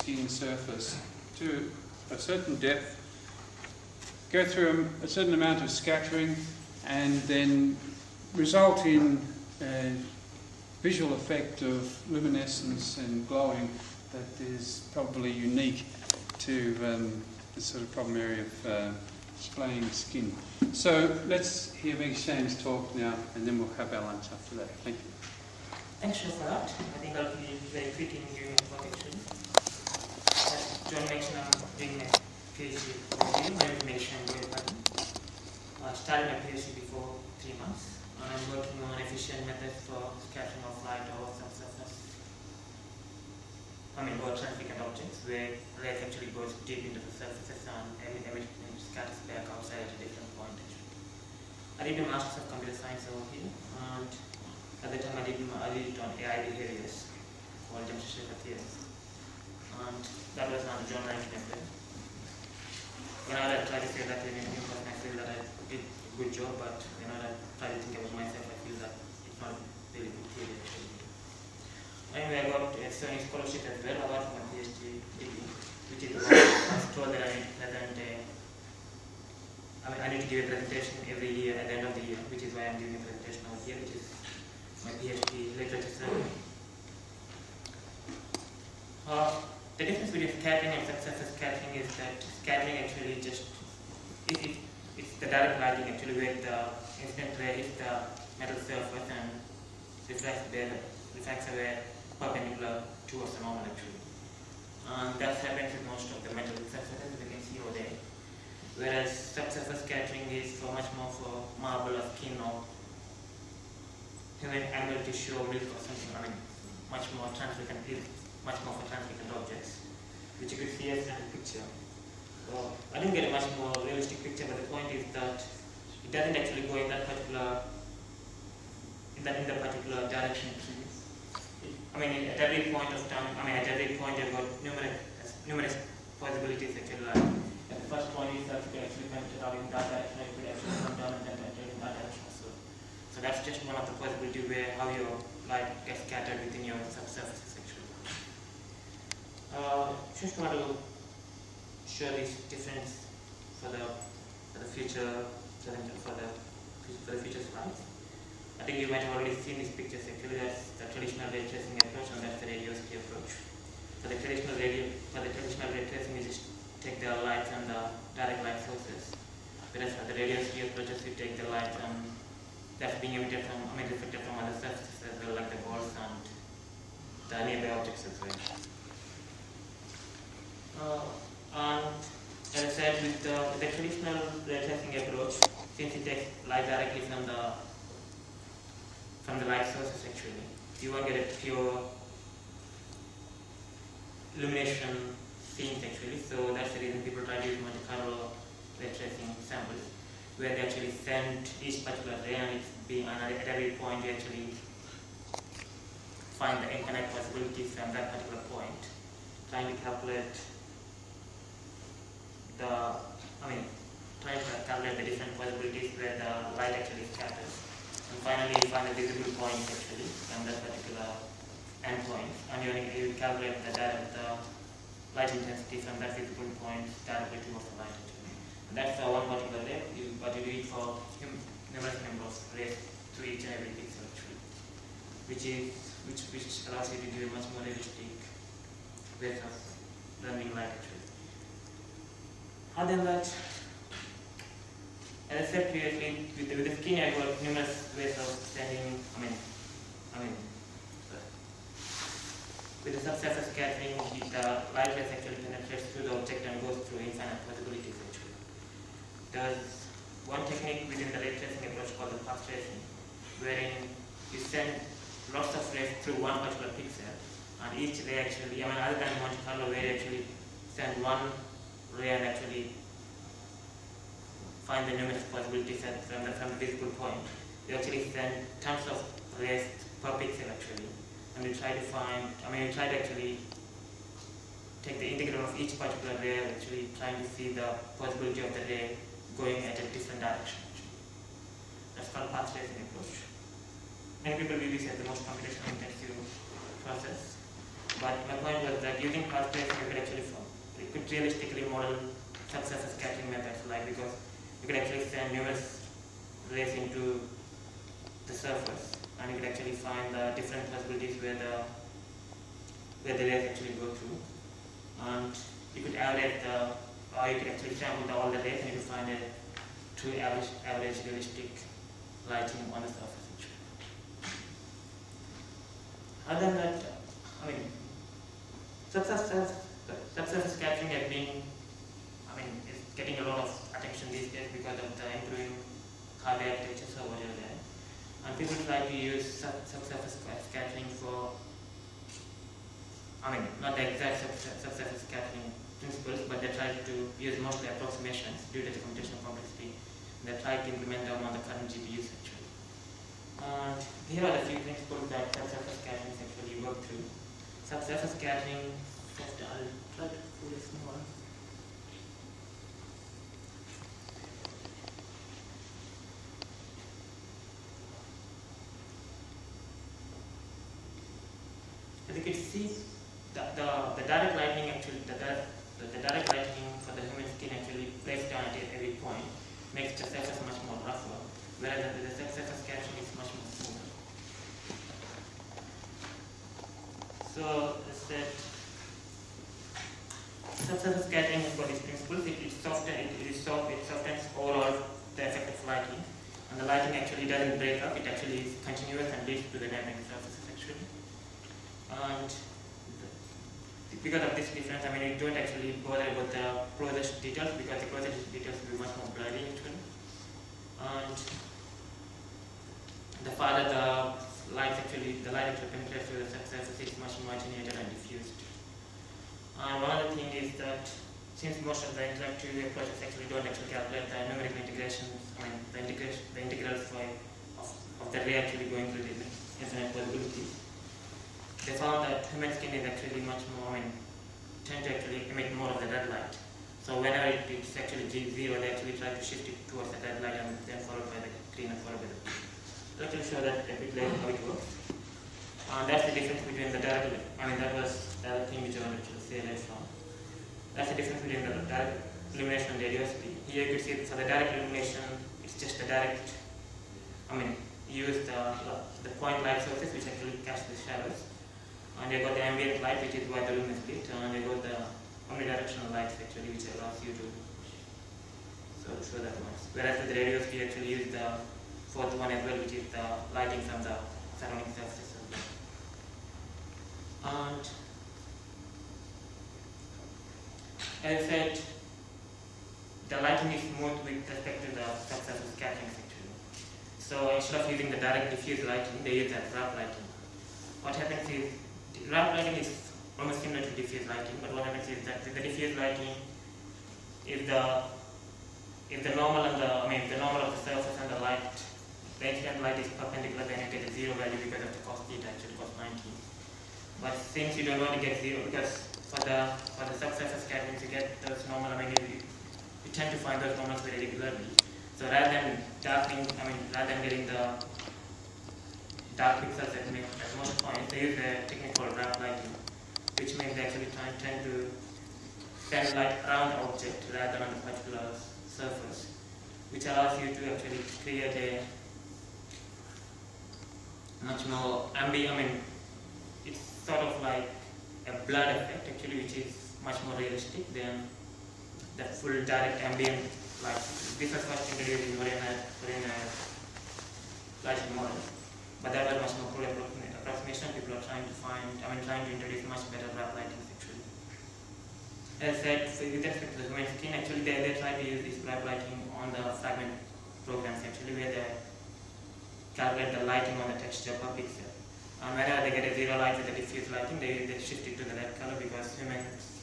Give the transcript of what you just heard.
skin surface to a certain depth, go through a certain amount of scattering, and then result in a visual effect of luminescence and glowing that is probably unique to this sort of problem area of displaying skin. So let's hear Meghashyam's talk now, and then we'll have our lunch after that. Thank you. Thanks for that. I think I'll be very quick in giving a talk actually. As John mentioned, I'm doing a PhD overview. My name is Meghashyam Boyapti. I started my PhD before 3 months, and I'm working on efficient methods for scattering of light over subsurface. Or transparent objects where light actually goes deep into the surfaces and scatters back outside at a different point actually. I did a Master's of Computer Science over here, and at the time I did it on AI behaviors or demonstration theory, and that was on John method. When I tried to say that in a new person, I feel that I did a good job, but when I try to think about myself, I feel that it's not really good theory actually. Anyway, I got external scholarship as well about my PhD degree, which is about I was told that I need to give a presentation every year at the end of the year, which is why I'm giving a presentation over here, which is my PhD literature survey. The difference between scattering and subsurface scattering is that scattering actually just it's the direct lighting actually where the incident ray hits the metal surface and refracts away perpendicular towards the normal actually. That happens with most of the metal surfaces we can see over there. Whereas subsurface scattering is much more for marble or skin or human animal tissue or milk or something. Much more translucent, much more for translucent objects, which you could see as in the picture. So I didn't get a much more realistic picture, but the point is that it doesn't actually go in that particular in the particular direction. At every point of time, at every point you've got numerous possibilities actually. At the first point is that you can actually point it out in that direction, you could actually come down and then enter in that direction. So that's just one of the possibilities where how your light gets scattered within your subsurfaces actually. Just want to show this difference for the future future slides. I think you might have already seen these pictures actually. That's the traditional ray tracing approach, and that's the radiosity approach. For the traditional ray tracing, you just take the light from the direct light sources. Whereas for the radiosity approaches, you take the light and that's being emitted from reflected from other surfaces as well, like the walls and the nearby objects as well. And as I said, with the traditional ray tracing approach, since it takes light directly from the light sources actually, you won't get a pure illumination scenes actually. So that's the reason people try to use Monte Carlo ray tracing samples, where they actually send each particular ray and it's being at every point you actually find the infinite possibilities from that particular point, trying to calculate the different possibilities where the light actually scatters. And finally, you find a visible point actually from that particular endpoint, and you calculate the light intensity from that visible point directly towards the light actually. And that's one particular ray, but you do it for numerous number of rays to each and every pixel actually, which allows you to give a much more realistic way of learning light actually. Other than that, as I said previously, with the skin I got numerous ways of sending, with the subsurface scattering, the light rays actually penetrates through the object and goes through infinite possibilities actually. There's one technique within the ray tracing approach called the path tracing, wherein you send lots of rays through one particular pixel, and each ray actually, other than Monte Carlo where you actually send one ray and actually find the numerous possibilities from the visible point, you actually send tons of rays per pixel actually, and you try to actually take the integral of each particular ray, actually trying to see the possibility of the ray going at a different direction. That's called path tracing approach. Many people view this as the most computational intensive process, but my point was that using path tracing you could realistically model subsurface scattering methods, like because you could actually send numerous rays into the surface, and you could actually find the different possibilities where the rays actually go through, and you could average or you could actually sample all the rays and you could find a true average realistic lighting on the surface. Other than that, I mean, subsurface scattering has been, is getting a lot of attention these days because of the improving highway architecture over there. And people try to use subsurface scattering for, not the exact subsurface scattering principles, but they try to use mostly approximations due to the computational complexity. They try to implement them on the current GPUs actually. And here are the few principles that subsurface scattering actually work through. Subsurface scattering, I'll try to pull this one. As you can see, the direct lighting actually, the direct lighting for the human skin actually breaks down at every point, makes the surface much more rougher, whereas the subsurface scattering is much more smoother. So, as said, subsurface scattering has got these principles. It softens overall the effect of lighting, and the lighting actually doesn't break up. It actually is continuous and leads to the neighboring surfaces actually. And because of this difference, we don't actually bother about the closest details because the closest details will be much more blurry actually. And the farther the light actually penetrates through the surface is much more attenuated and diffused. And one other thing is that since most of the interactive approaches actually don't actually calculate the numerical integrations, the integrals of the ray actually going through the infinite possibilities, they found that human skin is actually much more, tend to actually emit more of the red light. So whenever it's actually G0, they actually try to shift it towards the red light and then followed by the green and followed by the blue. So I'll show that a bit later how it works. And that's the difference between the direct, that was the other thing which I wanted to say later on. That's the difference between the direct illumination and radiosity. Here you could see for the direct illumination, it's just the direct, you use the point light sources which actually cast the shadows. And you got the ambient light, which is why the room is lit, and you got the omnidirectional lights actually, which allows you to show that one. Whereas with the radios, we actually use the fourth one as well, which is the lighting from the surrounding surfaces as well. And as I said, the lighting is smooth with respect to the subsurface scattering actually. So instead of using the direct diffuse lighting, they use that wrap lighting. What happens is, wrap lighting is almost similar to diffuse lighting, but what happens is that with the diffuse lighting, if the normal and the normal of the surface and the light, the incident light is perpendicular, then you get a zero value because of the cos theta, actually cos 90. But since you don't want to get zero, because for the subsurface scattering to get those normal, you tend to find those normals very regularly. So rather than darkening, rather than getting the dark pixels at most points, they use a technique called wrap lighting, which means they actually tend to send light around the object rather than on a particular surface, which allows you to actually create a much more ambient, it's sort of like a blur effect actually, which is much more realistic than the full direct ambient light. This was first introduced in Korean lighting model. But that was much more crude approximation. People are trying to trying to introduce much better wrap lighting actually. As I said, with respect to the human skin, actually they try to use this wrap lighting on the fragment programs actually, where they calculate the lighting on the texture per pixel. And whenever they get a zero light with the diffuse lighting, they shift it to the red color because humans